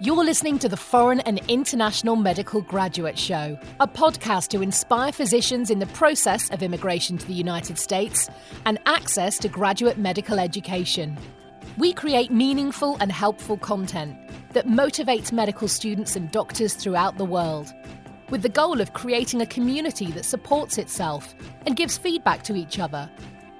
You're listening to the Foreign and International Medical Graduate Show, a podcast to inspire physicians in the process of immigration to the United States and access to graduate medical education. We create meaningful and helpful content that motivates medical students and doctors throughout the world, with the goal of creating a community that supports itself and gives feedback to each other,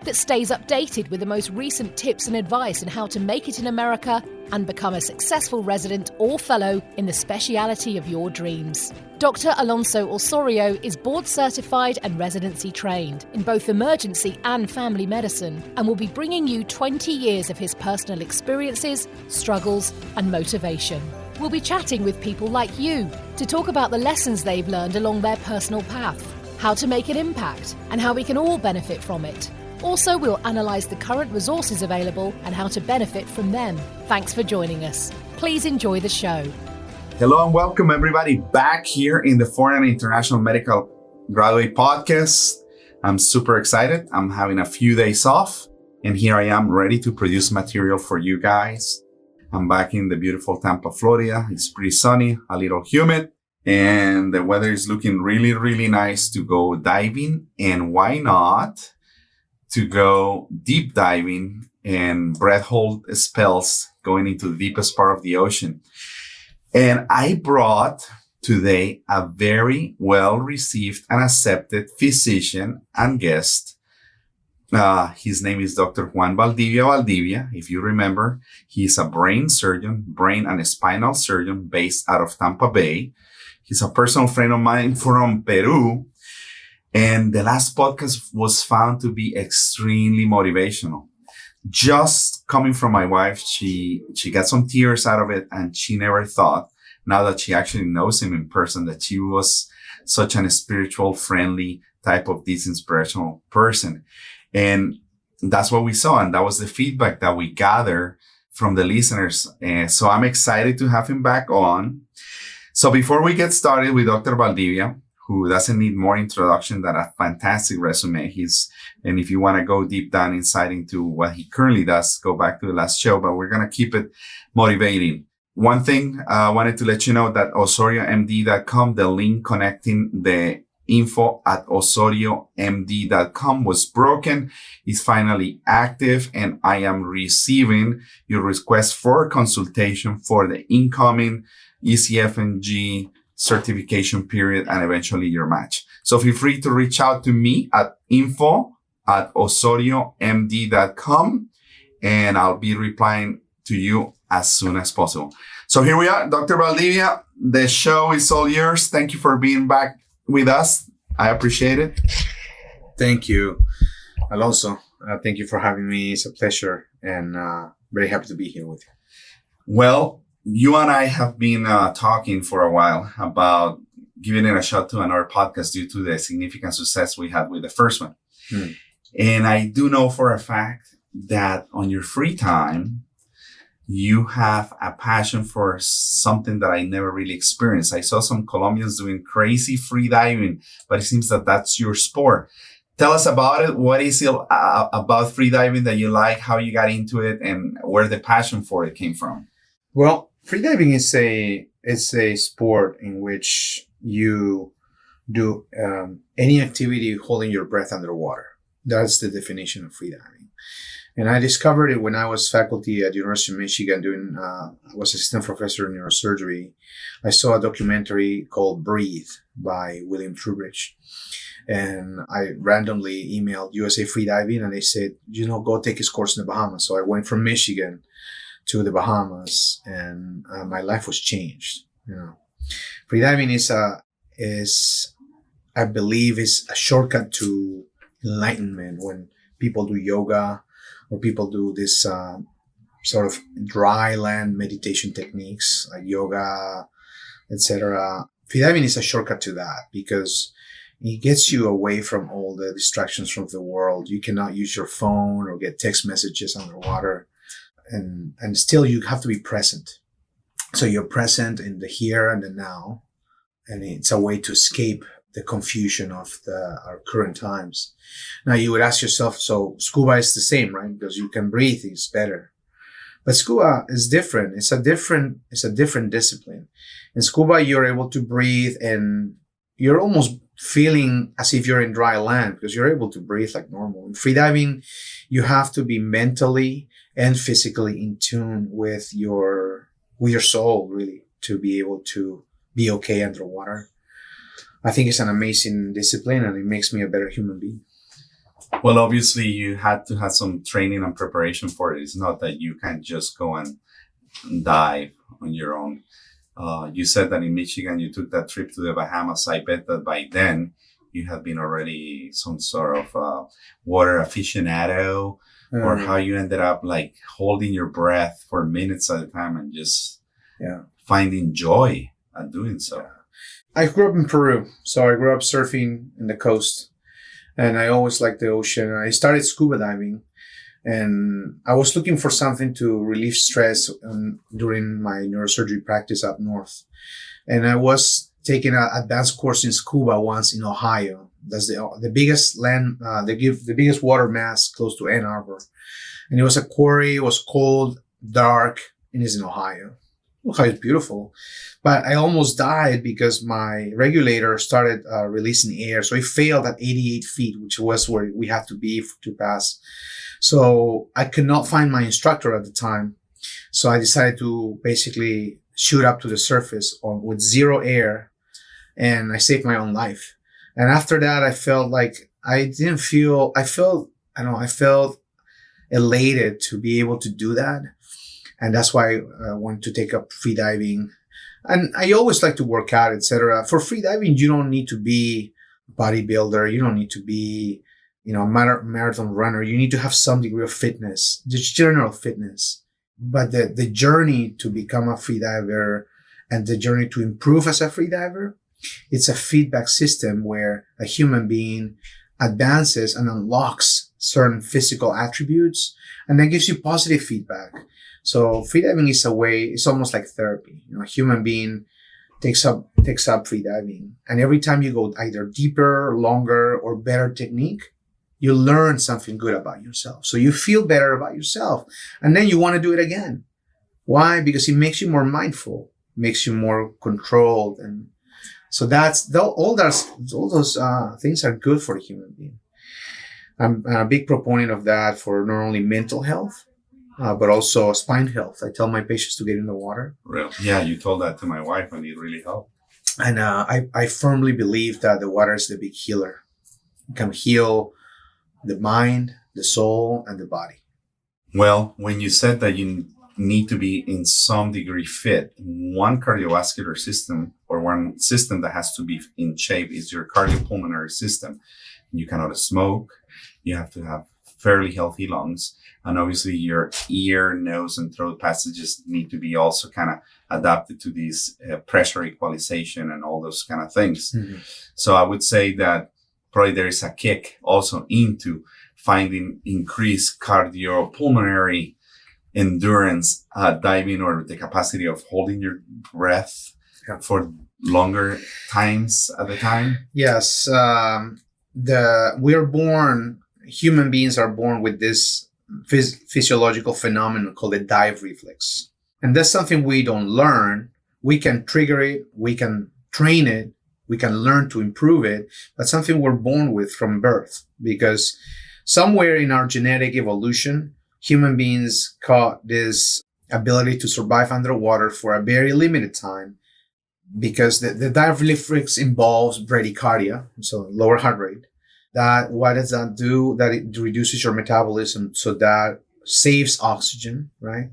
that stays updated with the most recent tips and advice on how to make it in America and become a successful resident or fellow in the speciality of your dreams. Dr. Alonso Osorio is board certified and residency trained in both emergency and family medicine and will be bringing you 20 years of his personal experiences, struggles, and motivation. We'll be chatting with people like you to talk about the lessons they've learned along their personal path, how to make an impact, and how we can all benefit from it. Also, we'll analyse the current resources available and how to benefit from them. Thanks for joining us. Please enjoy the show. Hello and welcome everybody back here in the Foreign and International Medical Graduate Podcast. I'm super excited. I'm having a few days off and here I am ready to produce material for you guys. I'm back in the beautiful Tampa, Florida. It's pretty sunny, a little humid, and the weather is looking really, really nice to go diving. And why not to go deep diving and breath hold spells going into the deepest part of the ocean. And I brought today a very well-received and accepted physician and guest. His name is Dr. Juan Valdivia-Valdivia. If you remember, he's a brain surgeon, brain and spinal surgeon based out of Tampa Bay. He's a personal friend of mine from Peru. And the last podcast was found to be extremely motivational. Just coming from my wife, she got some tears out of it, and she never thought, now that she actually knows him in person, that she was such an spiritual, friendly type of this inspirational person. And that's what we saw. And that was the feedback that we gathered from the listeners. And so I'm excited to have him back on. So before we get started with Dr. Valdivia, who doesn't need more introduction than a fantastic resume. And if you want to go deep down inside into what he currently does, go back to the last show, but we're going to keep it motivating. One thing I wanted to let you know that OsorioMD.com, the link connecting the info at OsorioMD.com was broken. It's finally active and I am receiving your request for consultation for the incoming ECFNG certification period and eventually your match. So feel free to reach out to me at info@OsorioMD.com and I'll be replying to you as soon as possible. So here we are, Dr. Valdivia. The show is all yours. Thank you for being back with us. I appreciate it. Thank you, Alonso. Thank you for having me. It's a pleasure and very happy to be here with you. Well, you and I have been talking for a while about giving it a shot to another podcast due to the significant success we had with the first one. And I do know for a fact that on your free time, you have a passion for something that I never really experienced. I saw some Colombians doing crazy free diving, but it seems that that's your sport. Tell us about it. What is it about free diving that you like, how you got into it, and where the passion for it came from? Well, freediving is a sport in which you do any activity holding your breath underwater. That's the definition of freediving. And I discovered it when I was faculty at University of Michigan doing, I was assistant professor in neurosurgery. I saw a documentary called Breathe by William Trubridge. And I randomly emailed USA Freediving and they said, go take his course in the Bahamas. So I went from Michigan to the Bahamas, and my life was changed. Freediving is I believe, is a shortcut to enlightenment. When people do yoga or people do this sort of dry land meditation techniques like yoga, etc. Freediving is a shortcut to that because it gets you away from all the distractions from the world. You cannot use your phone or get text messages underwater. And still you have to be present. So you're present in the here and the now. And it's a way to escape the confusion of our current times. Now you would ask yourself, so scuba is the same, right? Because you can breathe, it's better. But scuba is different. It's a different discipline. In scuba, you're able to breathe and you're almost feeling as if you're in dry land because you're able to breathe like normal. In freediving, you have to be mentally and physically in tune with your soul, really, to be able to be okay underwater. I think it's an amazing discipline and it makes me a better human being. Well, obviously, you had to have some training and preparation for it. It's not that you can just go and dive on your own. You said that in Michigan, you took that trip to the Bahamas. I bet that by then you had been already some sort of water aficionado, or how you ended up like holding your breath for minutes at a time and just finding joy at doing so. I grew up in Peru, so I grew up surfing in the coast. And I always liked the ocean. I started scuba diving and I was looking for something to relieve stress during my neurosurgery practice up north. And I was taking an advanced course in scuba once in Ohio. That's the biggest the biggest water mass close to Ann Arbor. And it was a quarry. It was cold, dark, and it's in Ohio. Ohio is beautiful. But I almost died because my regulator started releasing air. So it failed at 88 feet, which was where we had to be to pass. So I could not find my instructor at the time. So I decided to basically shoot up to the surface with zero air. And I saved my own life. And after that, I felt like I felt elated to be able to do that. And that's why I wanted to take up freediving. And I always like to work out, etc. For freediving, you don't need to be a bodybuilder. You don't need to be, a marathon runner. You need to have some degree of fitness, just general fitness. But the journey to become a freediver and the journey to improve as a freediver, it's a feedback system where a human being advances and unlocks certain physical attributes and then gives you positive feedback. So freediving is a way, it's almost like therapy. A human being takes up freediving. And every time you go either deeper, longer, or better technique, you learn something good about yourself. So you feel better about yourself. And then you want to do it again. Why? Because it makes you more mindful, makes you more controlled. And so all those things are good for a human being. I'm a big proponent of that for not only mental health, but also spine health. I tell my patients to get in the water. Really? Yeah, you told that to my wife and it really helped. And I firmly believe that the water is the big healer. It can heal the mind, the soul, and the body. Well, when you said that you need to be in some degree fit, one cardiovascular system or one system that has to be in shape is your cardiopulmonary system. You cannot smoke. You have to have fairly healthy lungs. And obviously your ear, nose, and throat passages need to be also kind of adapted to these pressure equalization and all those kind of things. Mm-hmm. So I would say that probably there is a kick also into finding increased cardiopulmonary endurance diving, or the capacity of holding your breath for longer times at a time. Yes. Human beings are born with this physiological phenomenon called the dive reflex. And that's something we don't learn. We can trigger it. We can train it. We can learn to improve it. But something we're born with from birth, because somewhere in our genetic evolution, human beings caught this ability to survive underwater for a very limited time, because the dive reflex involves bradycardia, so lower heart rate. What does that do? That it reduces your metabolism, so that saves oxygen, right?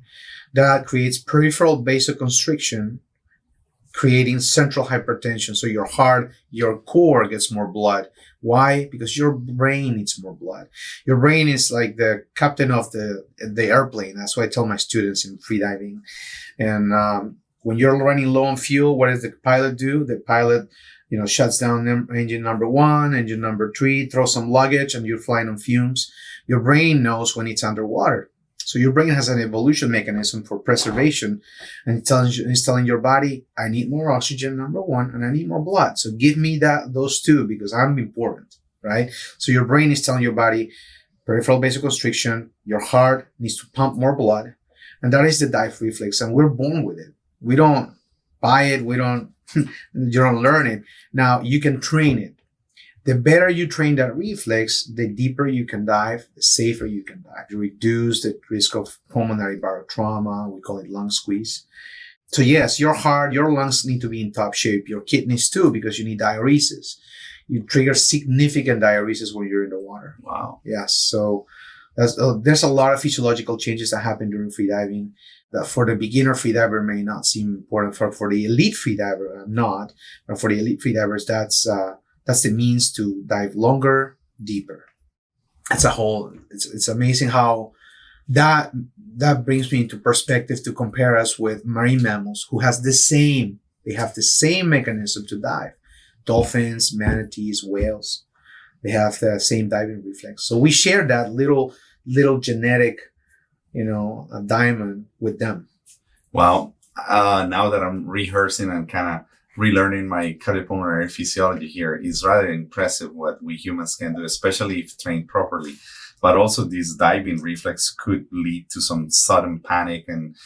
That creates peripheral vasoconstriction, creating central hypertension. So your heart, your core gets more blood. Why? Because your brain needs more blood. Your brain is like the captain of the airplane. That's what I tell my students in freediving. And when you're running low on fuel, what does the pilot do? The pilot shuts down engine number 1, engine number 3, throws some luggage, and you're flying on fumes. Your brain knows when it's underwater. So your brain has an evolution mechanism for preservation, and it's telling your body, I need more oxygen, number 1, and I need more blood. So give me those two, because I'm important, right? So your brain is telling your body, peripheral vasoconstriction, your heart needs to pump more blood. And that is the dive reflex. And we're born with it. We don't buy it. You don't learn it. Now you can train it. The better you train that reflex, the deeper you can dive, the safer you can dive. You reduce the risk of pulmonary barotrauma. We call it lung squeeze. So yes, your heart, your lungs need to be in top shape. Your kidneys too, because you need diuresis. You trigger significant diuresis when you're in the water. Wow. Yes. So there's a lot of physiological changes that happen during freediving that for the beginner freediver may not seem important. For the elite freediver, not. But for the elite freedivers, that's the means to dive longer, deeper. It's amazing how that brings me into perspective to compare us with marine mammals who have the same mechanism to dive. Dolphins, manatees, whales, they have the same diving reflex. So we share that little genetic, diamond with them. Well, now that I'm rehearsing and kind of relearning my cardiopulmonary physiology here, is rather impressive what we humans can do, especially if trained properly. But also this diving reflex could lead to some sudden panic and,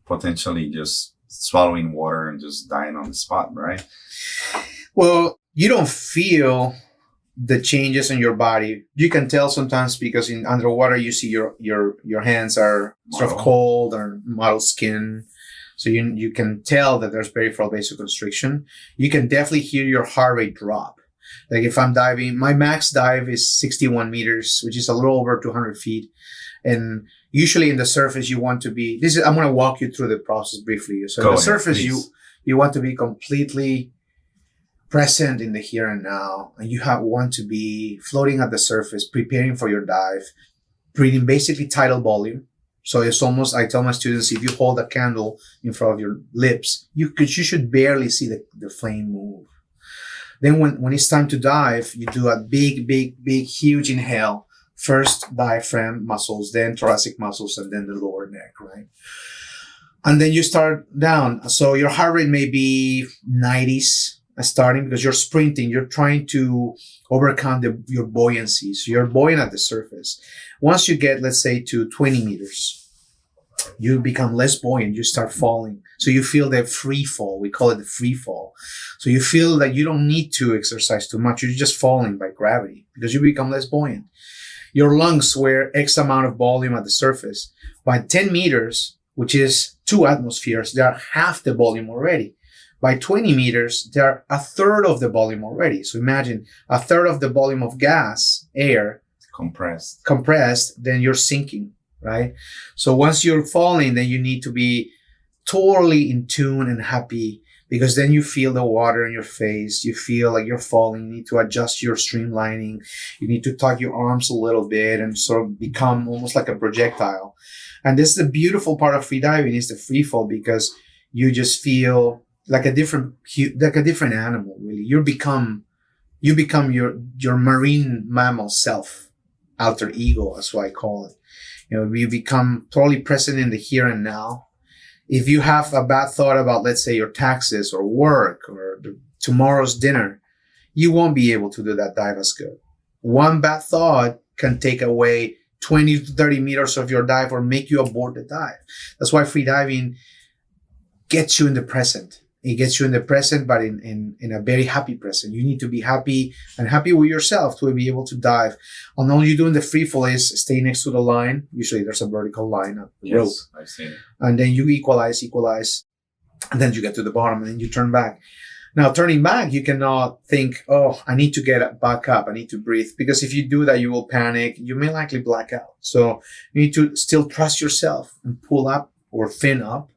potentially just swallowing water and just dying on the spot, right? Well, you don't feel the changes in your body. You can tell sometimes because in underwater, you see your hands are sort of cold or mottled skin. So you can tell that there's peripheral vasoconstriction. You can definitely hear your heart rate drop. Like if I'm diving, my max dive is 61 meters, which is a little over 200 feet. And usually in the surface, you want to be, I'm going to walk you through the process briefly. So in the surface, you want to be completely present in the here and now. And you want to be floating at the surface, preparing for your dive, breathing basically tidal volume. So it's almost, I tell my students, if you hold a candle in front of your lips, you should barely see the flame move. Then when it's time to dive, you do a big, huge inhale. First diaphragm muscles, then thoracic muscles, and then the lower neck, right? And then you start down. So your heart rate may be 90s starting because you're sprinting. You're trying to overcome your buoyancy. So you're buoyant at the surface. Once you get, let's say, to 20 meters, you become less buoyant. You start falling. So you feel the free fall. We call it the free fall. So you feel that you don't need to exercise too much. You're just falling by gravity because you become less buoyant. Your lungs were X amount of volume at the surface. By 10 meters, which is 2 atmospheres, they are half the volume already. By 20 meters, they are a third of the volume already. So imagine a third of the volume of gas, air, compressed, then you're sinking, right? So once you're falling, then you need to be totally in tune and happy because then you feel the water in your face. You feel like you're falling. You need to adjust your streamlining. You need to tuck your arms a little bit and sort of become almost like a projectile. And this is the beautiful part of freediving is the free fall because you just feel like a different animal, really. You become your marine mammal self, alter ego, that's what I call it. You become totally present in the here and now. If you have a bad thought about, let's say, your taxes or work or tomorrow's dinner, you won't be able to do that dive as good. One bad thought can take away 20 to 30 meters of your dive or make you abort the dive. That's why freediving gets you in the present. It gets you in the present, but in a very happy present. You need to be happy and happy with yourself to be able to dive. And all you do in the free fall is stay next to the line. Usually there's a vertical line, a rope. I've seen it. And then you equalize. And then you get to the bottom and then you turn back. Now, turning back, you cannot think, oh, I need to get back up. I need to breathe. Because if you do that, you will panic. You may likely black out. So you need to still trust yourself and pull up or fin up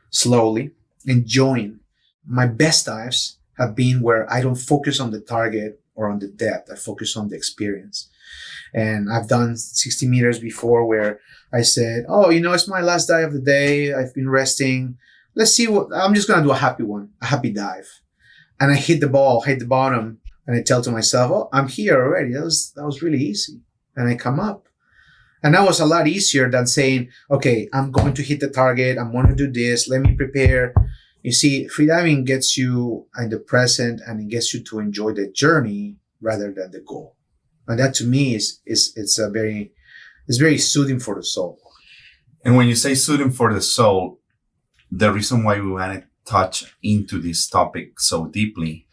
slowly. Enjoying. My best dives have been where I don't focus on the target or on the depth. I focus on the experience. And I've done 60 meters before where I said, oh, it's my last dive of the day. I've been resting. Let's see I'm just going to do a happy dive. And I hit the bottom, and I tell to myself, oh, I'm here already. That was really easy. And I come up. And that was a lot easier than saying, okay, I'm going to hit the target. I'm going to do this. Let me prepare. You see, freediving gets you in the present and it gets you to enjoy the journey rather than the goal. And that to me is very soothing for the soul. And when you say soothing for the soul, the reason why we want to touch into this topic so deeply,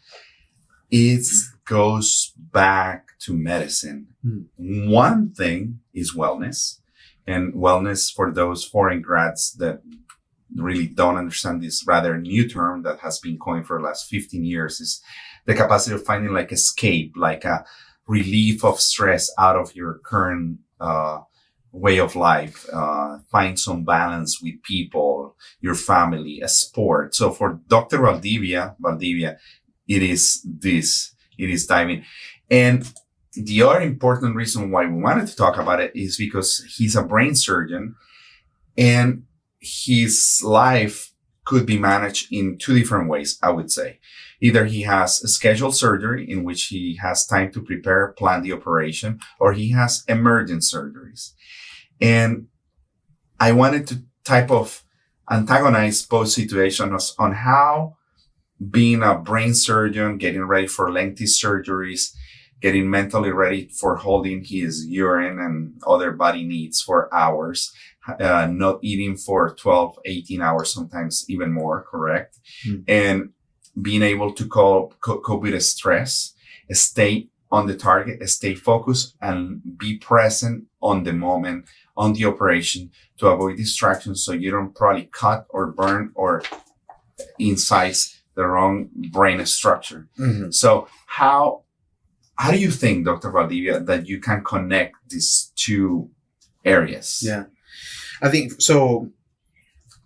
it goes back to medicine. One thing is wellness. And wellness, for those foreign grads that really don't understand this rather new term that has been coined for the last 15 years, is the capacity of finding like escape, like a relief of stress out of your current way of life, find some balance with people, your family, a sport. So for Dr. Valdivia, it is diving. And the other important reason why we wanted to talk about it is because he's a brain surgeon and his life could be managed in two different ways, I would say. Either he has a scheduled surgery in which he has time to prepare, plan the operation, or he has emergent surgeries. And I wanted to type of antagonize both situations on how being a brain surgeon, getting ready for lengthy surgeries, getting mentally ready for holding his urine and other body needs for hours, not eating for 12, 18 hours, sometimes even more, correct? And being able to cope with stress, stay on the target, stay focused, and be present on the moment, on the operation, to avoid distractions so you don't probably cut or burn or incise the wrong brain structure. So how do you think, Dr. Valdivia, that you can connect these two areas? Yeah, I think so.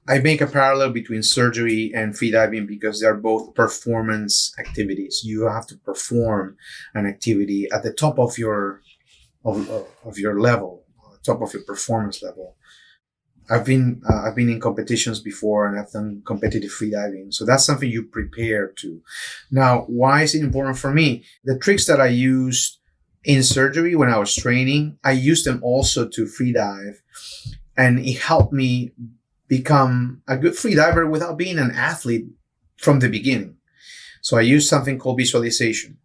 I make a parallel between surgery and freediving because they're both performance activities. You have to perform an activity at the top of your level, top of your performance level. I've been in competitions before, and I've done competitive freediving. So that's something you prepare to. Now, why is it important for me? The tricks that I used in surgery when I was training, I used them also to freedive, and it helped me become a good freediver without being an athlete from the beginning. So I use something called visualization.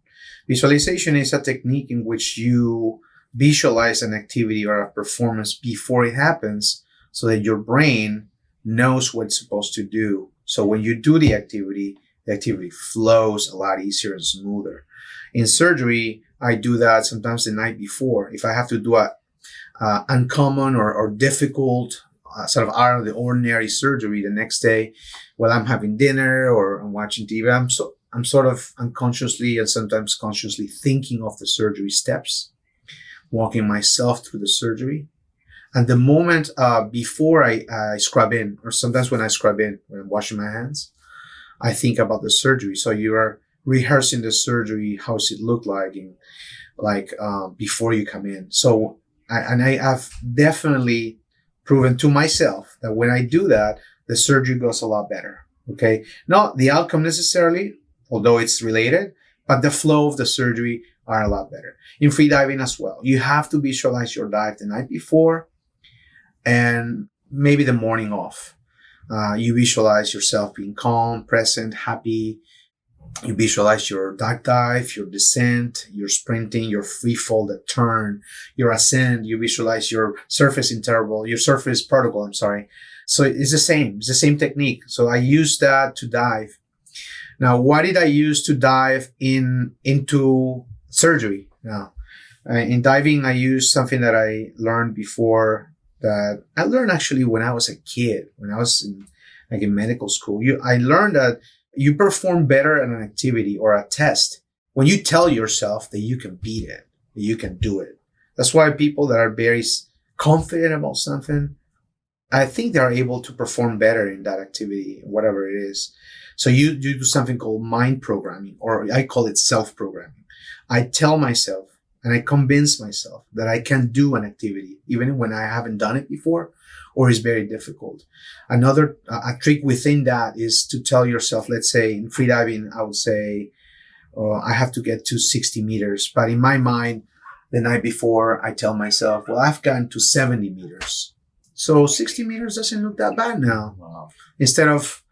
Visualization is a technique in which you visualize an activity or a performance before it happens, so that your brain knows what it's supposed to do. So when you do the activity flows a lot easier and smoother. In surgery, I do that sometimes the night before. If I have to do a uncommon or difficult, sort of out of the ordinary surgery the next day, while I'm having dinner or I'm watching TV, I'm sort of unconsciously and sometimes consciously thinking of the surgery steps, walking myself through the surgery. And the moment before I scrub in, or sometimes when I scrub in, when I'm washing my hands, I think about the surgery. So you are rehearsing the surgery, how does it look like, before you come in. So, I have definitely proven to myself that when I do that, the surgery goes a lot better. Okay, not the outcome necessarily, although it's related, but the flow of the surgery are a lot better. In freediving as well, you have to visualize your dive the night before and maybe the morning off. You visualize yourself being calm, present, happy. You visualize your duck dive, your descent, your sprinting, your free fall, the turn, your ascent. You visualize your surface protocol. So it's the same. It's the same technique. So I use that to dive. Now, what did I use to dive into surgery? Now, in diving, I used something that I learned before, that I learned actually when I was a kid, when I was in medical school. I learned that you perform better at an activity or a test when you tell yourself that you can beat it, that you can do it. That's why people that are very confident about something, I think they are able to perform better in that activity, whatever it is. So you do something called mind programming, or I call it self-programming. I tell myself and I convince myself that I can do an activity, even when I haven't done it before, or is very difficult. Another a trick within that is to tell yourself, let's say in freediving, I would say, I have to get to 60 meters. But in my mind, the night before, I tell myself, well, I've gotten to 70 meters. So 60 meters doesn't look that bad now. Wow. Instead of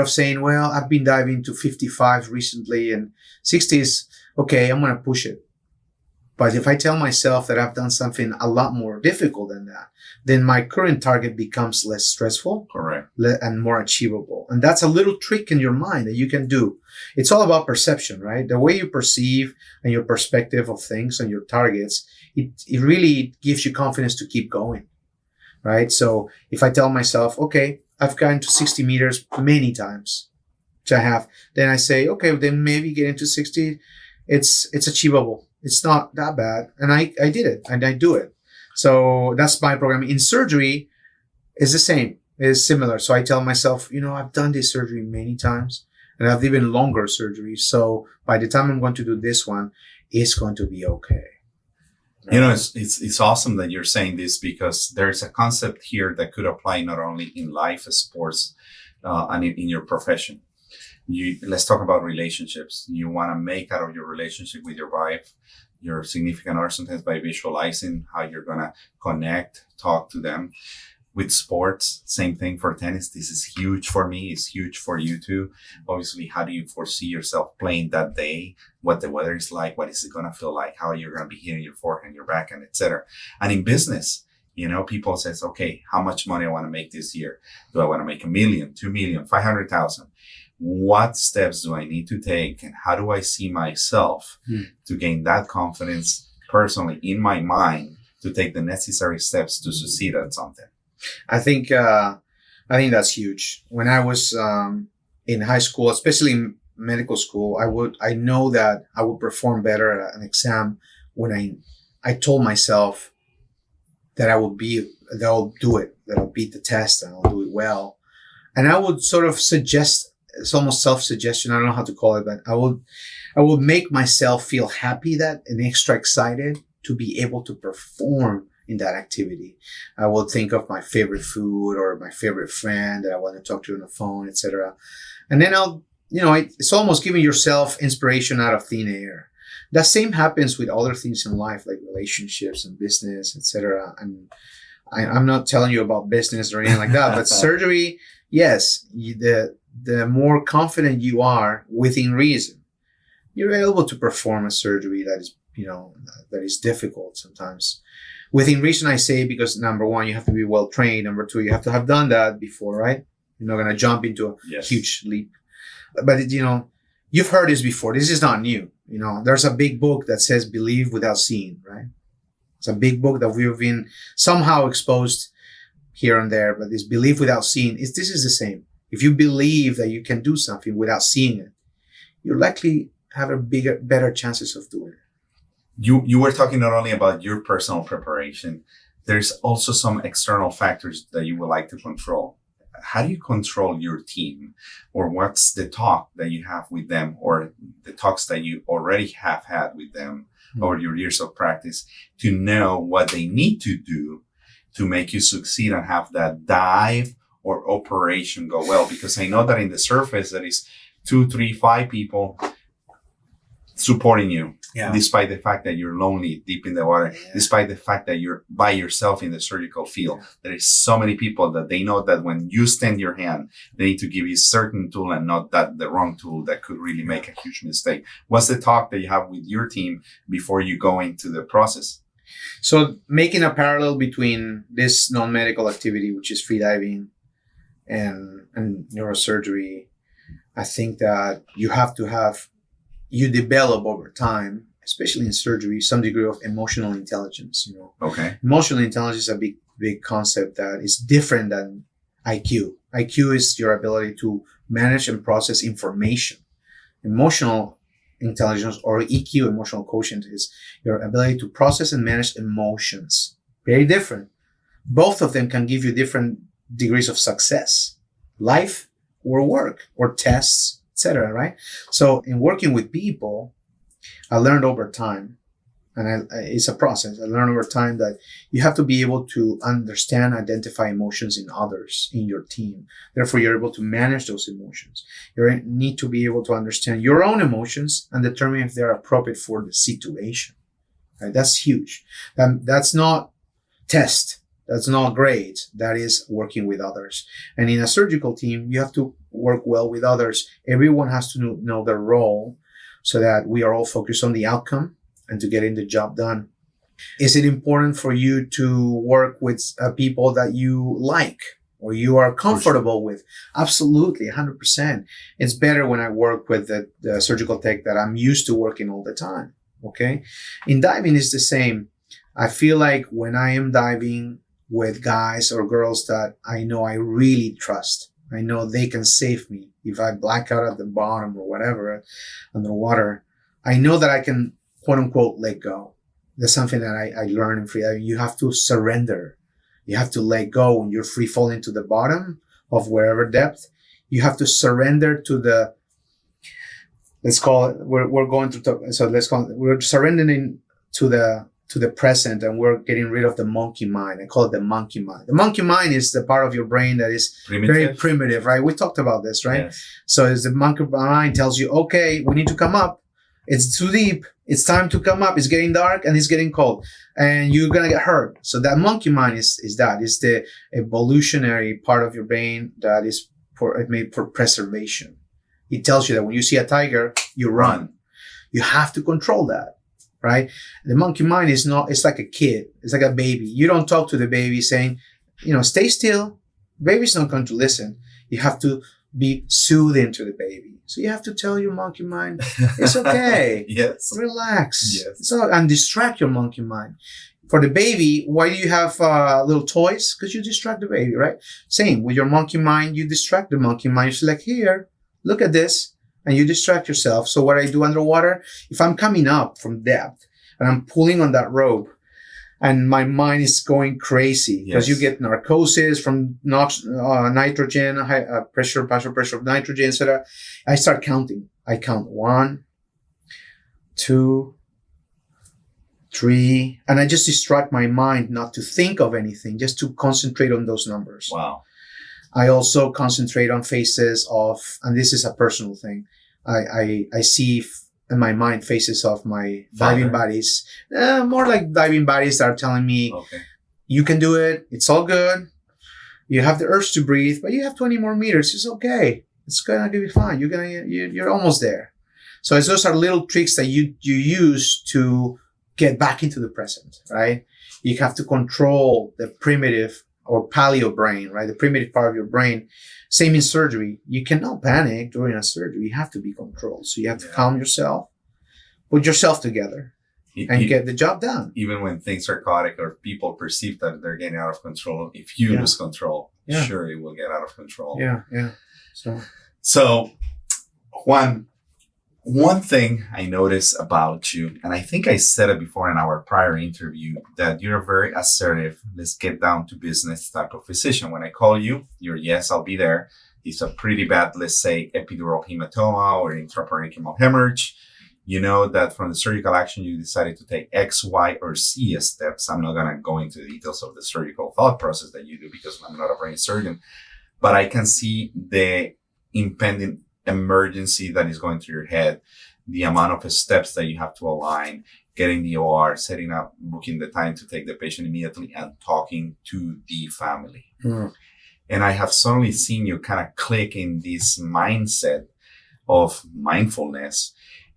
saying, well, I've been diving to 55 recently and 60 is, okay, I'm going to push it. But if I tell myself that I've done something a lot more difficult than that, then my current target becomes less stressful. Correct. And more achievable. And that's a little trick in your mind that you can do. It's all about perception, right? The way you perceive and your perspective of things and your targets, it really gives you confidence to keep going, right? So if I tell myself, okay, I've gotten to 60 meters many times, which I have, then I say, okay, then maybe getting to 60, it's achievable. It's not that bad. And I did it and I do it. So that's my program. In surgery, it's the same. It's similar. So I tell myself, I've done this surgery many times and I've even longer surgeries. So by the time I'm going to do this one, it's going to be okay. Right? It's awesome that you're saying this, because there's a concept here that could apply not only in life, sports, and in your profession. Let's talk about relationships. You want to make out of your relationship with your wife, your significant other, sometimes by visualizing how you're going to connect, talk to them. With sports, same thing for tennis. This is huge for me. It's huge for you too. Obviously, how do you foresee yourself playing that day? What the weather is like? What is it going to feel like? How you're going to be hitting your forehand, your backhand, etc. And in business, people says, okay, how much money I want to make this year? Do I want to make 1 million, 2 million, 500,000? What steps do I need to take? And how do I see myself to gain that confidence personally in my mind to take the necessary steps to succeed at something? I think that's huge. When I was in high school, especially in medical school, I know that I would perform better at an exam when I told myself that I'll do it, that I'll beat the test and I'll do it well. And I would sort of suggest, it's almost self-suggestion, I don't know how to call it, but I would make myself feel happy and extra excited to be able to perform in that activity. I will think of my favorite food or my favorite friend that I want to talk to on the phone, etc. And then it's almost giving yourself inspiration out of thin air. That same happens with other things in life, like relationships and business, etc. And I'm not telling you about business or anything like that, but surgery, yes, the more confident you are within reason, you're able to perform a surgery that is difficult sometimes. Within reason, I say, because number one, you have to be well trained. Number two, you have to have done that before, right? You're not going to jump into a huge leap. But, you've heard this before. This is not new. There's a big book that says believe without seeing, right? It's a big book that we've been somehow exposed here and there, but this belief without seeing, this is the same. If you believe that you can do something without seeing it, you likely have better chances of doing it. You were talking not only about your personal preparation, there's also some external factors that you would like to control. How do you control your team? Or what's the talk that you have with them, or the talks that you already have had with them over your years of practice, to know what they need to do to make you succeed and have that dive or operation go well? Because I know that in the surface, there is 2, 3, 5 people supporting you, despite the fact that you're lonely deep in the water, despite the fact that you're by yourself in the surgical field. There is so many people that they know that when you extend your hand, they need to give you a certain tool and not the wrong tool that could really make a huge mistake. What's the talk that you have with your team before you go into the process? So making a parallel between this non-medical activity, which is freediving, and neurosurgery, I think that you develop over time, especially in surgery, some degree of emotional intelligence. Okay. Emotional intelligence is a big concept that is different than IQ. IQ is your ability to manage and process information. Emotional intelligence, or EQ, emotional quotient, is your ability to process and manage emotions. Very different. Both of them can give you different degrees of success, life or work or tests, etc. Right? So in working with people, I learned over time, and it's a process. I learned over time that you have to be able to understand, identify emotions in others, in your team. Therefore, you're able to manage those emotions. You need to be able to understand your own emotions and determine if they're appropriate for the situation. Right? That's huge. That's not test. That's not grades. That is working with others. And in a surgical team, you have to work well with others. Everyone has to know their role so that we are all focused on the outcome and to getting the job done. Is it important for you to work with people that you like or you are comfortable with? Absolutely, 100%. It's better when I work with the surgical tech that I'm used to working all the time. Okay. In diving, it's the same. I feel like when I am diving with guys or girls that I know I really trust, I know they can save me if I black out at the bottom or whatever underwater. I know that I can, quote unquote, let go. That's something that I learned in freediving. You have to surrender. You have to let go when you're free falling to the bottom of wherever depth. You have to surrender to the, let's call it, we're going to talk, so let's call it, we're surrendering to the present, and we're getting rid of the monkey mind. I call it the monkey mind. The monkey mind is the part of your brain that is very primitive, right? We talked about this, right? Yes. So as the monkey mind tells you, okay, we need to come up. It's too deep. It's time to come up. It's getting dark and it's getting cold and you're going to get hurt. So that monkey mind is the evolutionary part of your brain that is made for preservation. It tells you that when you see a tiger, you run. You have to control that, right? The monkey mind is not, it's like a kid. It's like a baby. You don't talk to the baby saying, stay still. The baby's not going to listen. You have to be soothing to the baby. So you have to tell your monkey mind, it's okay. Yes. Relax. Yes. And distract your monkey mind. For the baby, why do you have little toys? Because you distract the baby, right? Same with your monkey mind, you distract the monkey mind. You're like, here, look at this. And you distract yourself. So what I do underwater, if I'm coming up from depth and I'm pulling on that rope, and my mind is going crazy because you get narcosis from nitrogen, high pressure of nitrogen, etc. I start counting. I count 1, 2, 3, and I just distract my mind not to think of anything, just to concentrate on those numbers. Wow. I also concentrate on faces of, and this is a personal thing. I see in my mind faces of my diving buddies, more like diving buddies that are telling me, you can do it. It's all good. You have the urge to breathe, but you have 20 more meters. It's okay. It's going to be fine. You're almost there. So those are little tricks that you use to get back into the present, right? You have to control the primitive or paleo brain, right? The primitive part of your brain. Same in surgery. You cannot panic during a surgery. You have to be controlled. So you have to calm yourself, put yourself together, and get the job done. Even when things are chaotic or people perceive that they're getting out of control, if you lose control, sure, it will get out of control. Yeah. So, Juan, one thing I noticed about you, and I think I said it before in our prior interview, that you're a very assertive, let's get down to business type of physician. When I call you, you're yes, I'll be there. It's a pretty bad, let's say, epidural hematoma or intraparenchymal hemorrhage. You know that from the surgical action, you decided to take X, Y, or Z steps. I'm not going to go into the details of the surgical thought process that you do because I'm not a brain surgeon, but I can see the impending emergency that is going through your head, the amount of steps that you have to align, getting the OR, setting up, booking the time to take the patient immediately, and talking to the family. And I have suddenly seen you kind of click in this mindset of mindfulness.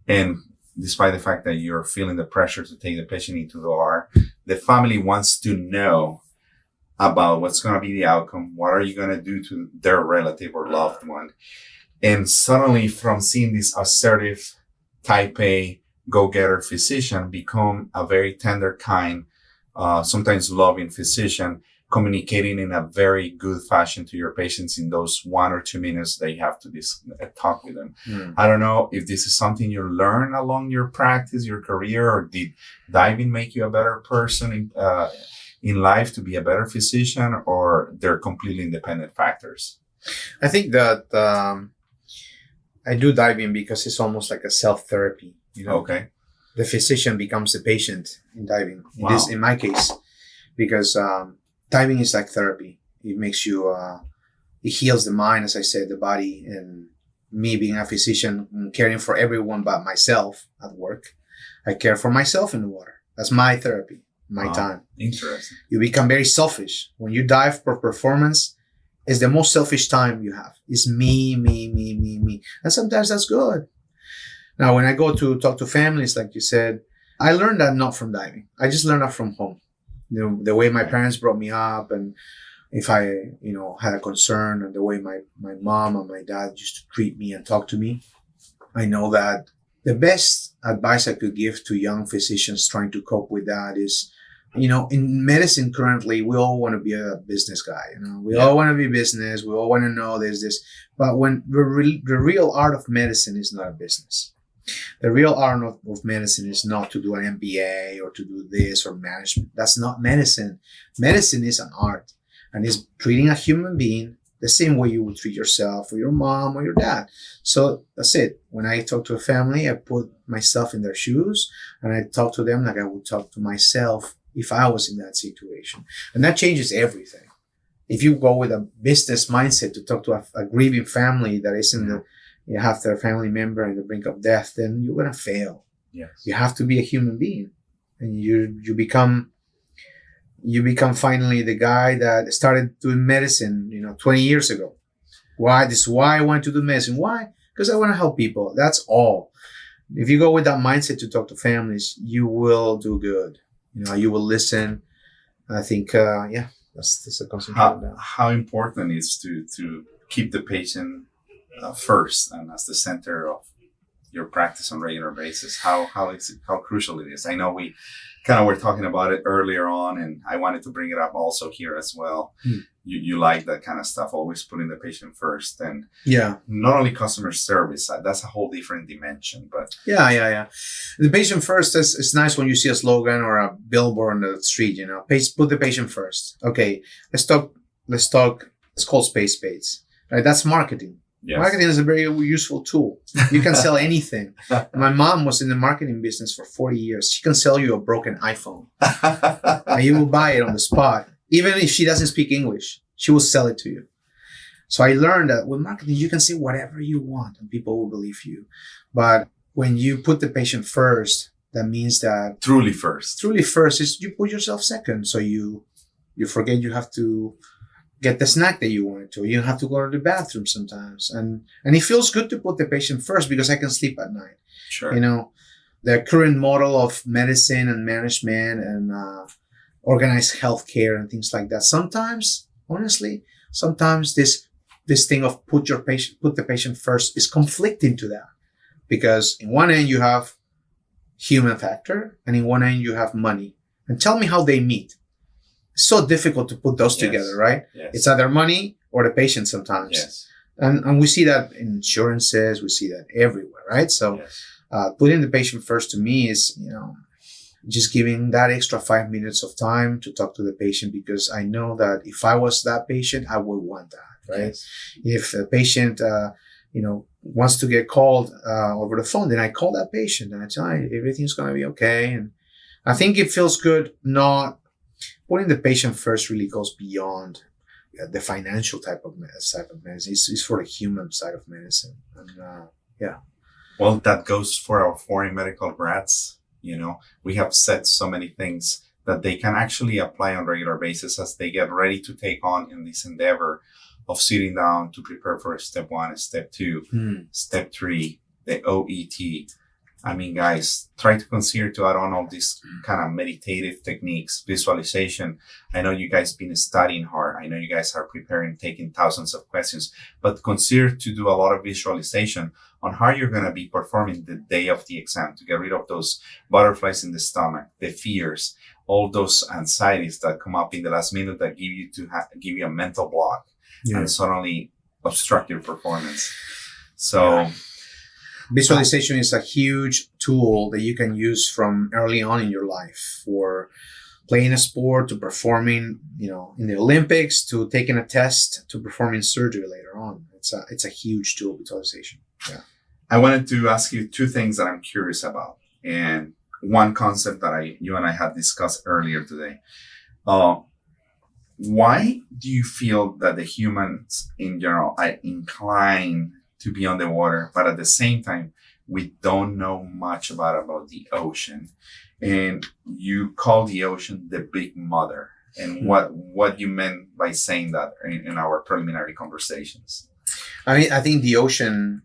And despite the fact that you're feeling the pressure to take the patient into the OR, the family wants to know about what's going to be the outcome. What are you going to do to their relative or loved one? And suddenly from seeing this assertive type A go-getter physician become a very tender, kind, sometimes loving physician, communicating in a very good fashion to your patients in those 1 or 2 minutes that you have to talk with them. I don't know if this is something you learn along your practice, your career, or did diving make you a better person in life to be a better physician, or they're completely independent factors? I think that I do diving because it's almost like a self-therapy. Okay. The physician becomes the patient in diving. Wow. In my case, because diving is like therapy. It makes you, it heals the mind, as I said, the body. And me being a physician and caring for everyone but myself at work, I care for myself in the water. That's my therapy, my time. Interesting. You become very selfish. When you dive for performance, it's the most selfish time you have. It's me. And sometimes that's good. Now, when I go to talk to families, like you said, I learned that not from diving. I just learned that from home. The way my parents brought me up, and if I, had a concern, and the way my mom and my dad used to treat me and talk to me, I know that the best advice I could give to young physicians trying to cope with that is, in medicine currently, we all want to be a business guy. We all want to be business. We all want to know there's this. But when the real art of medicine is not a business. The real art of medicine is not to do an MBA or to do this or management. That's not medicine. Medicine is an art, and it's treating a human being the same way you would treat yourself or your mom or your dad. So that's it. When I talk to a family, I put myself in their shoes, and I talk to them like I would talk to myself if I was in that situation. And that changes everything. If you go with a business mindset to talk to a grieving family that isn't you have their family member on the brink of death, then you're going to fail. Yes. You have to be a human being, and you become finally the guy that started doing medicine, 20 years ago. Why? This is why I want to do medicine. Why? Because I want to help people. That's all. If you go with that mindset to talk to families, you will do good. You will listen. I think, that's a concentration. How important it is to keep the patient first and as the center of your practice on a regular basis. How crucial it is. I know we kind of were talking about it earlier on, and I wanted to bring it up also here as well. You like that kind of stuff, always putting the patient first, and not only customer service. That's a whole different dimension. But the patient first is nice when you see a slogan or a billboard on the street. Put the patient first. Okay, let's talk. It's called space spades. Right, that's marketing. Yes. Marketing is a very useful tool. You can sell anything. My mom was in the marketing business for 40 years. She can sell you a broken iPhone. And you will buy it on the spot. Even if she doesn't speak English, she will sell it to you. So I learned that with marketing, you can say whatever you want and people will believe you. But when you put the patient first, that means that... Truly first is you put yourself second. So you forget you have to get the snack that you wanted to. You have to go to the bathroom sometimes. And it feels good to put the patient first because I can sleep at night. Sure. The current model of medicine and management and organized healthcare and things like that. Sometimes, honestly, this thing of put the patient first is conflicting to that. Because in one end you have human factor and in one end you have money. And tell me how they meet. It's so difficult to put those together, right? Yes. It's either money or the patient sometimes. Yes. And we see that in insurances. We see that everywhere, right? So putting the patient first to me is, just giving that extra 5 minutes of time to talk to the patient, because I know that if I was that patient, I would want that, right? Yes. If a patient, wants to get called over the phone, then I call that patient and I tell him everything's going to be okay. And I think it feels good. Not putting the patient first really goes beyond the financial type of medicine. It's for the human side of medicine. And Well, that goes for our foreign medical grads. We have said so many things that they can actually apply on a regular basis as they get ready to take on in this endeavor of sitting down to prepare for step 1, step 2, step 3, the OET. I mean, guys, try to consider to add on all these kind of meditative techniques, visualization. I know you guys been studying hard. I know you guys are preparing, taking thousands of questions, but consider to do a lot of visualization on how you're going to be performing the day of the exam to get rid of those butterflies in the stomach, the fears, all those anxieties that come up in the last minute that give you a mental block and suddenly obstruct your performance. So visualization is a huge tool that you can use from early on in your life, for playing a sport to performing, in the Olympics, to taking a test, to performing surgery later on. It's a huge tool, visualization. Yeah. I wanted to ask you 2 things that I'm curious about, and one concept that you and I had discussed earlier today. Why do you feel that the humans in general are inclined to be on the water, but at the same time, we don't know much about the ocean? And you call the ocean the big mother. And what you meant by saying that in our preliminary conversations? I think the ocean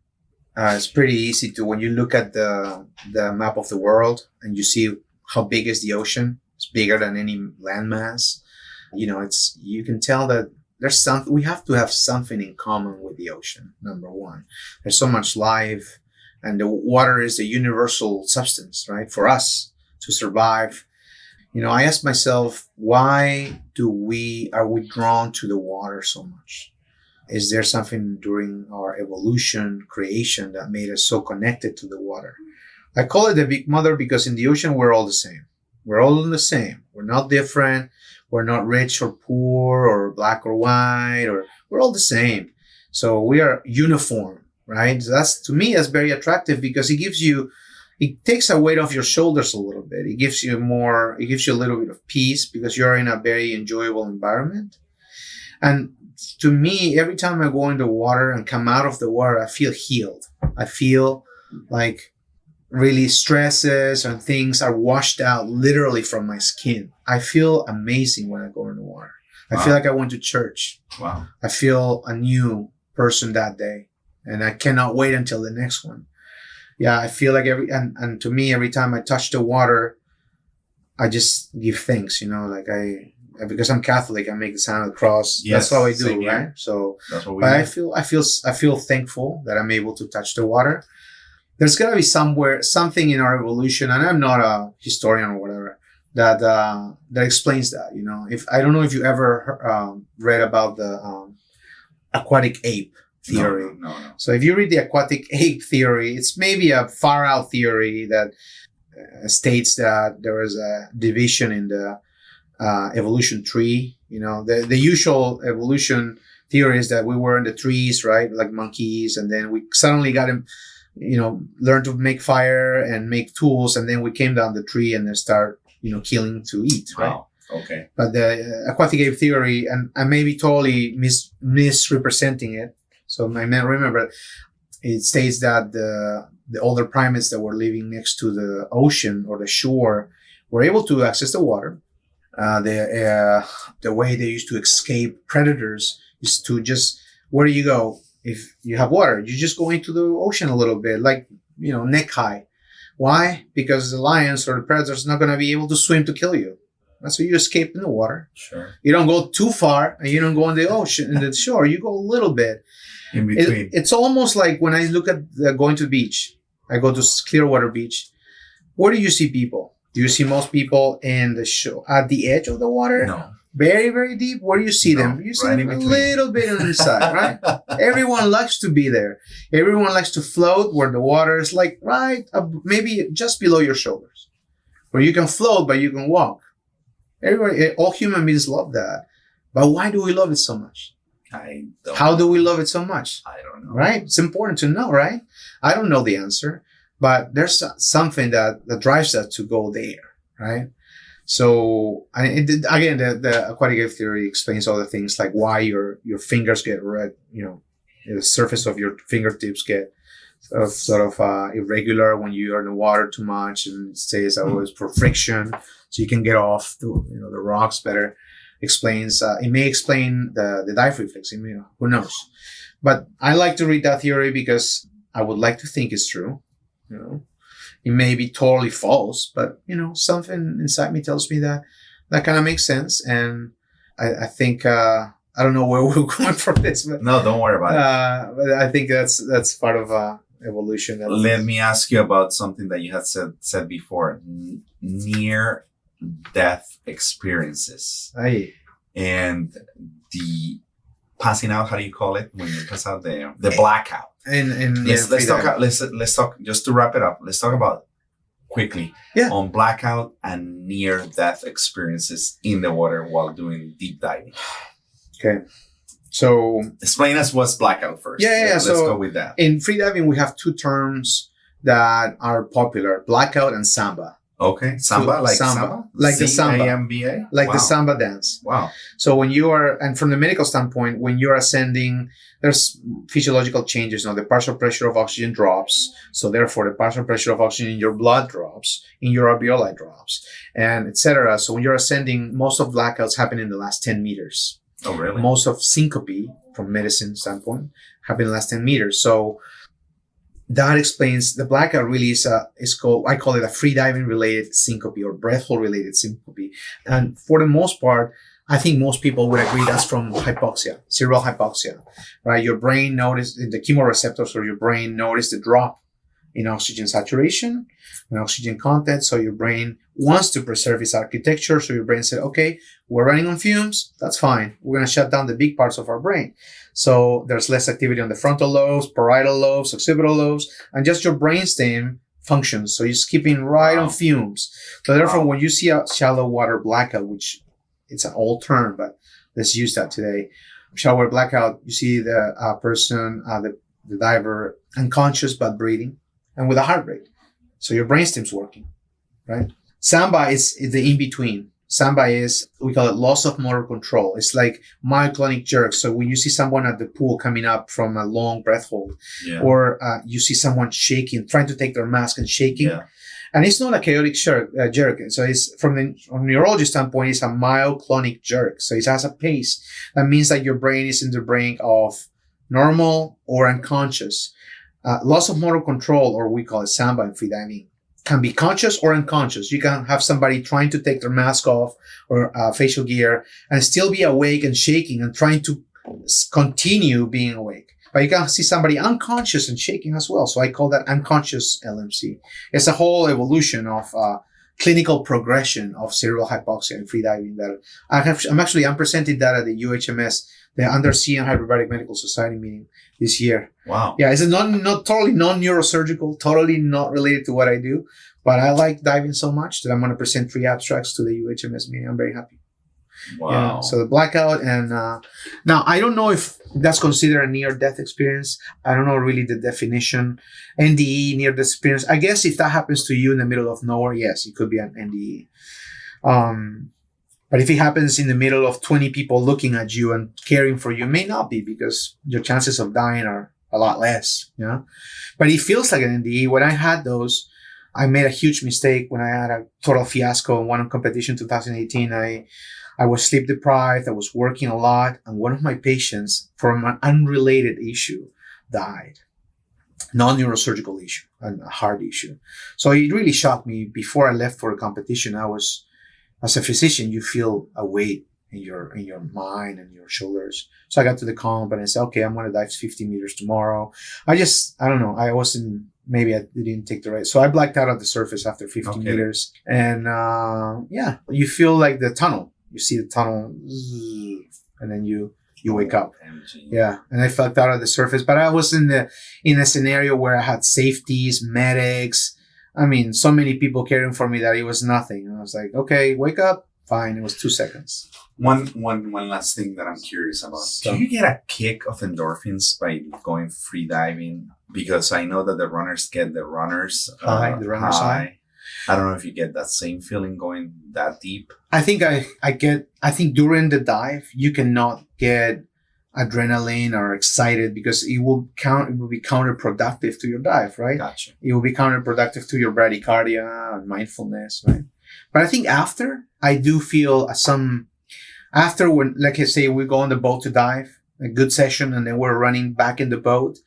It's pretty easy to, when you look at the map of the world and you see how big is the ocean, it's bigger than any landmass. You can tell that we have to have something in common with the ocean. Number one, there's so much life, and the water is a universal substance, right? For us to survive. I ask myself, why are we drawn to the water so much? Is there something during our evolution, creation, that made us so connected to the water? I call it the big mother because in the ocean, we're all the same. We're all the same. We're not different. We're not rich or poor or black or white, we're all the same. So we are uniform, right? So to me, that's very attractive because it takes a weight off your shoulders a little bit. It gives you a little bit of peace because you're in a very enjoyable environment. And to me, every time I go in the water and come out of the water, I feel healed. I feel like really stresses and things are washed out literally from my skin. I feel amazing when I go in the water. Wow. I feel like I went to church. Wow. I feel a new person that day, and I cannot wait until the next one. Yeah, I feel like and to me, every time I touch the water, I just give thanks, because I'm Catholic, I make the sign of the cross. Yes, that's how I do, right? So, that's what we do. I feel thankful that I'm able to touch the water. There's got to be something in our evolution, and I'm not a historian or whatever, that explains that. If I don't know if you ever read about the aquatic ape theory. No. So if you read the aquatic ape theory, it's maybe a far out theory that states that there is a division in the evolution tree. The usual evolution theory is that we were in the trees, right, like monkeys, and then we suddenly got him. Learn to make fire and make tools, and then we came down the tree and then start, killing to eat, right? Wow. Okay. But the aquatic ape theory, and I may be totally misrepresenting it, so I may remember, it states that the older primates that were living next to the ocean or the shore were able to access the water. The way they used to escape predators is to just, where do you go? If you have water, you just go into the ocean a little bit, like, neck high. Why? Because the lions or the predators are not going to be able to swim to kill you. That's why you escape in the water. Sure. You don't go too far, and you don't go in the ocean, in the shore. You go a little bit. In between. It's almost like when I look at going to the beach. I go to Clearwater Beach. Where do you see people? Do you see most people in the shore, at the edge of the water? No. Very, very deep. Where do you see them? You see them a little bit on the side, right? Everyone likes to be there. Everyone likes to float where the water is like right up, maybe just below your shoulders, where you can float, but you can walk. All human beings love that. But why do we love it so much? How do we love it so much? I don't know. Right? It's important to know, right? I don't know the answer, but there's something that drives us to go there, right? So, again, the aquatic ape theory explains all the things like why your fingers get red, the surface of your fingertips get sort of irregular when you are in the water too much, and it says always for friction, so you can get off the rocks better. It may explain the dive reflex, who knows? But I like to read that theory because I would like to think it's true, It may be totally false, but, something inside me tells me that kind of makes sense. And I think, I don't know where we're going from this, but no, don't worry about it. But I think that's part of evolution. Let me ask you about something that you had said before, near death experiences. Aye. And the passing out, how do you call it when you pass out? The blackout. Let's talk just to wrap it up. Let's talk about quickly on blackout and near death experiences in the water while doing deep diving. Okay. So explain us what's blackout first. Let's go with that. In freediving, we have two terms that are popular: blackout and samba. Okay. Samba, like samba? Like the samba. C-A-M-B-A? Like the samba dance. Wow. So when you are, and from the medical standpoint, when you're ascending, there's physiological changes. The partial pressure of oxygen drops. So therefore, the partial pressure of oxygen in your blood drops, in your alveoli drops, and etc. So when you're ascending, most of blackouts happen in the last 10 meters. Oh, really? Most of syncope, from medicine standpoint, happen in the last 10 meters. So that explains the blackout. Really is called, I call it a freediving related syncope or breath hold related syncope. And for the most part, I think most people would agree that's from hypoxia, cerebral hypoxia, right? Your brain noticed the chemoreceptors, or your brain noticed the drop in oxygen saturation and oxygen content. So your brain wants to preserve its architecture. So your brain said, okay, we're running on fumes. That's fine. We're going to shut down the big parts of our brain. So there's less activity on the frontal lobes, parietal lobes, occipital lobes, and just your brainstem functions. So you're skipping right on fumes. So therefore, when you see a shallow water blackout, which it's an old term, but let's use that today. Shallow water blackout, you see the person, the diver, unconscious but breathing and with a heart rate. So your brainstem's working, right? Samba is the in-between. Samba is, we call it loss of motor control. It's like myoclonic jerks. So when you see someone at the pool coming up from a long breath hold, or you see someone shaking, trying to take their mask and shaking, and it's not a chaotic jerk. So it's from the neurology standpoint, it's a myoclonic jerk. So it has a pace. That means that your brain is in the brain of normal or unconscious. Loss of motor control, or we call it Samba in freediving, can be conscious or unconscious. You can have somebody trying to take their mask off or facial gear and still be awake and shaking and trying to continue being awake. But you can see somebody unconscious and shaking as well. So I call that unconscious LMC. It's a whole evolution of clinical progression of cerebral hypoxia in freediving that I'm presenting that at the UHMS, the Undersea and Hyperbaric Medical Society meeting this year. Wow. Yeah, it's not totally non-neurosurgical, totally not related to what I do, but I like diving so much that I'm going to present 3 abstracts to the UHMS meeting. I'm very happy. Wow. Yeah, so the blackout, and now I don't know if that's considered a near-death experience. I don't know really the definition. NDE, near-death experience. I guess if that happens to you in the middle of nowhere, yes, it could be an NDE. But if it happens in the middle of 20 people looking at you and caring for you, it may not be, because your chances of dying are a lot less, you know? But it feels like an NDE. When I had those, I made a huge mistake when I had a total fiasco in one competition in 2018. I was sleep deprived. I was working a lot. And one of my patients, from an unrelated issue, died. Non-neurosurgical issue, a heart issue. So it really shocked me. Before I left for a competition, as a physician, you feel a weight in your mind and your shoulders. So I got to the comp and I said, okay, I'm going to dive 50 meters tomorrow. I don't know. Maybe I didn't take the right. So I blacked out at the surface after 50 meters. And, you feel like the tunnel. You see the tunnel and then you wake up. Yeah. And I felt out at the surface, but I was in a scenario where I had safeties, medics. I mean, so many people caring for me that it was nothing. And I was like, okay, wake up. Fine. It was 2 seconds. One last thing that I'm curious about. Do you get a kick of endorphins by going free diving? Because I know that the runners get the runners high. I don't know if you get that same feeling going that deep. I think I think during the dive, you cannot get adrenaline or excited, because it will be counterproductive to your dive, right? Gotcha. It will be counterproductive to your bradycardia and mindfulness, right? But I think after, I do feel after when, like I say, we go on the boat to dive, a good session, and then we're running back in the boat,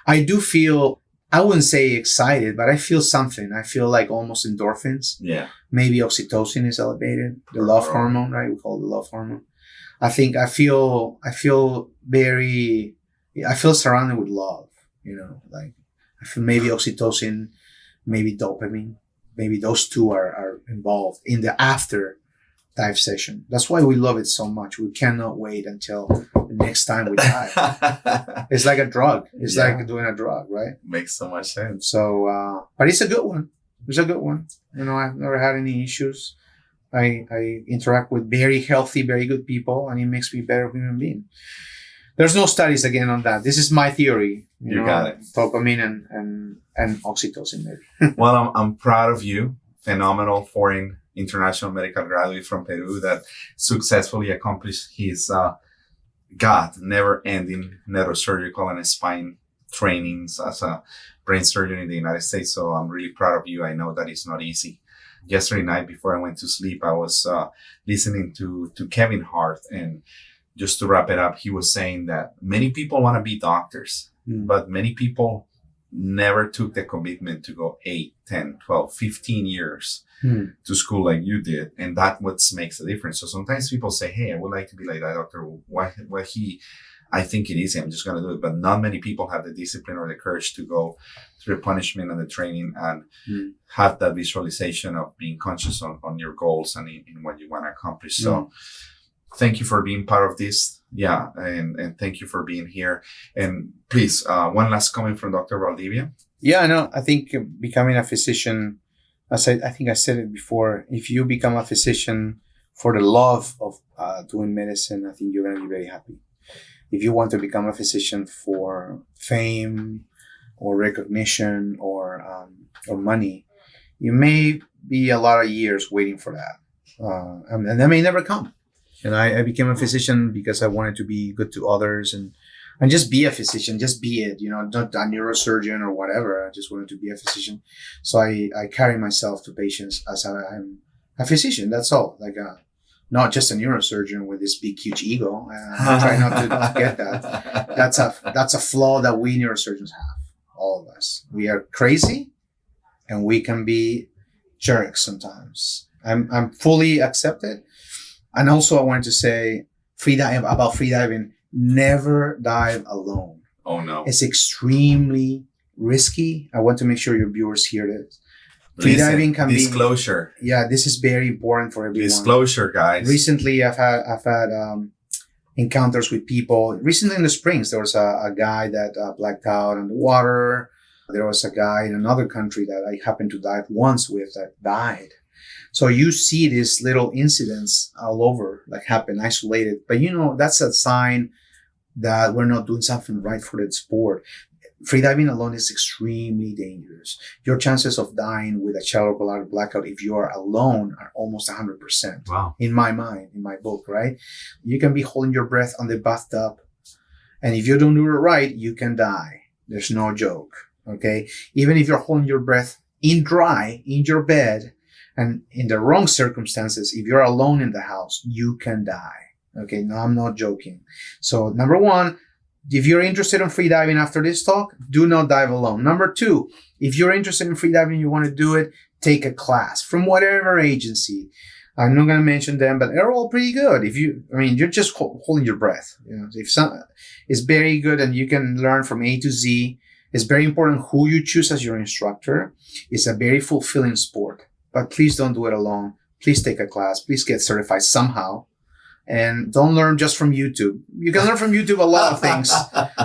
I do feel, I wouldn't say excited, but I feel something. I feel like almost endorphins. Yeah. Maybe oxytocin is elevated, the love hormone, right? We call it the love hormone. I think I feel surrounded with love, you know, like I feel maybe oxytocin, maybe dopamine, maybe those two are involved in the after dive session. That's why we love it so much. We cannot wait until the next time we dive. It's like a drug. It's like doing a drug, right? Makes so much sense. So, but it's a good one. It's a good one. You know, I've never had any issues. I interact with very healthy, very good people, and it makes me a better human being. There's no studies again on that. This is my theory. You got it. Dopamine and oxytocin. Maybe. Well, I'm proud of you. Phenomenal foreign international medical graduate from Peru that successfully accomplished his never-ending neurosurgical and spine trainings as a brain surgeon in the United States. So I'm really proud of you. I know that it's not easy. Yesterday night before I went to sleep, I was listening to Kevin Hart, and just to wrap it up, he was saying that many people want to be doctors, but many people never took the commitment to go 8, 10, 12, 15 years to school like you did. And that what makes a difference. So sometimes people say, hey, I would like to be like that doctor. I think it is. I'm just going to do it. But not many people have the discipline or the courage to go through the punishment and the training and have that visualization of being conscious on your goals and in what you want to accomplish. So thank you for being part of this. Yeah. And thank you for being here. And please, one last comment from Dr. Valdivia. Yeah, no, I think becoming a physician, I think I said it before, if you become a physician for the love of doing medicine, I think you're going to be very happy. If you want to become a physician for fame or recognition or money, you may be a lot of years waiting for that. And that may never come. And I became a physician because I wanted to be good to others and just be a physician, just be it, not a neurosurgeon or whatever. I just wanted to be a physician. So I carry myself to patients as I'm a physician. That's all. Not just a neurosurgeon with this big, huge ego. I try not to get that. That's a flaw that we neurosurgeons have, all of us. We are crazy and we can be jerks sometimes. I'm fully accepted. And also I wanted to say about freediving, never dive alone. Oh no. It's extremely risky. I want to make sure your viewers hear this. Freediving can disclosure. Yeah, this is very important for everyone. Disclosure, guys. Recently, I've had encounters with people. Recently in the Springs, there was a guy that blacked out on the water. There was a guy in another country that I happened to dive once with that died. So you see these little incidents all over, happen isolated. But that's a sign that we're not doing something right for the sport. Freediving alone is extremely dangerous. Your chances of dying with a shallow bladder blackout if you are alone are almost 100%. Wow. In my mind, in my book, right? You can be holding your breath on the bathtub. And if you don't do it right, you can die. There's no joke. Okay. Even if you're holding your breath in your bed and in the wrong circumstances, if you're alone in the house, you can die. Okay. No, I'm not joking. So number one, if you're interested in freediving after this talk, do not dive alone. Number two, if you're interested in freediving, you want to do it, take a class from whatever agency. I'm not going to mention them, but they're all pretty good. You're just holding your breath. It's very good and you can learn from A to Z. It's very important who you choose as your instructor. It's a very fulfilling sport, but please don't do it alone. Please take a class. Please get certified somehow. And don't learn just from YouTube. You can learn from YouTube a lot of things.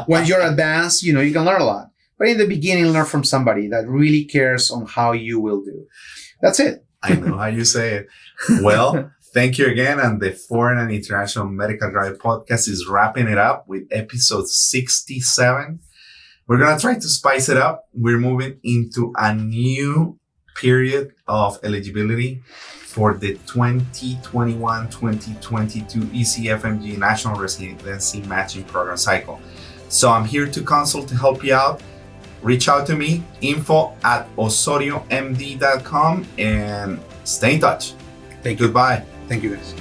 When you're advanced, you can learn a lot. But in the beginning, learn from somebody that really cares on how you will do. That's it. I know how you say it. Well, thank you again. And the Foreign and International Medical Drive podcast is wrapping it up with episode 67. We're going to try to spice it up. We're moving into a new period of eligibility for the 2021-2022 ECFMG National Residency Matching Program cycle. So I'm here to consult to help you out. Reach out to me, info@osoriomd.com, and stay in touch. Thank you. Goodbye. Thank you, guys.